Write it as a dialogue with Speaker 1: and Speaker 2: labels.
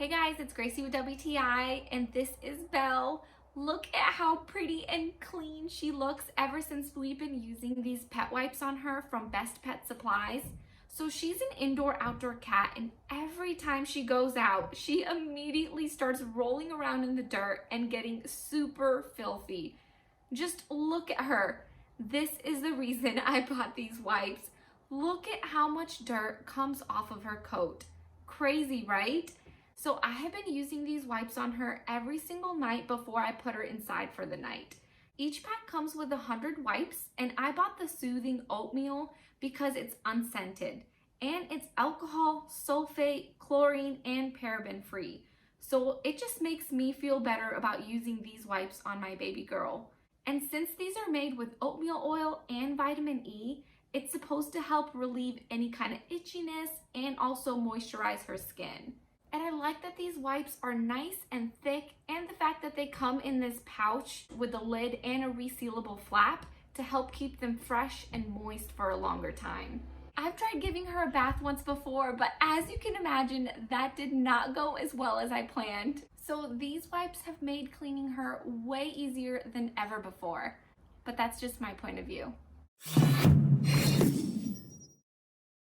Speaker 1: Hey guys, it's Gracie with WTI, and this is Belle. Look at how pretty and clean she looks ever since we've been using these pet wipes on her from Best Pet Supplies. So she's an indoor-outdoor cat, and every time she goes out, she immediately starts rolling around in the dirt and getting super filthy. Just look at her. This is the reason I bought these wipes. Look at how much dirt comes off of her coat. Crazy, right? So I have been using these wipes on her every single night before I put her inside for the night. Each pack comes with 100 wipes, and I bought the soothing Oatmeal because it's unscented and it's alcohol, sulfate, chlorine, and paraben free. So it just makes me feel better about using these wipes on my baby girl. And since these are made with oatmeal oil and vitamin E, it's supposed to help relieve any kind of itchiness and also moisturize her skin. And I like that these wipes are nice and thick, and the fact that they come in this pouch with a lid and a resealable flap to help keep them fresh and moist for a longer time. I've tried giving her a bath once before, but as you can imagine, that did not go as well as I planned. So these wipes have made cleaning her way easier than ever before. But that's just my point of view.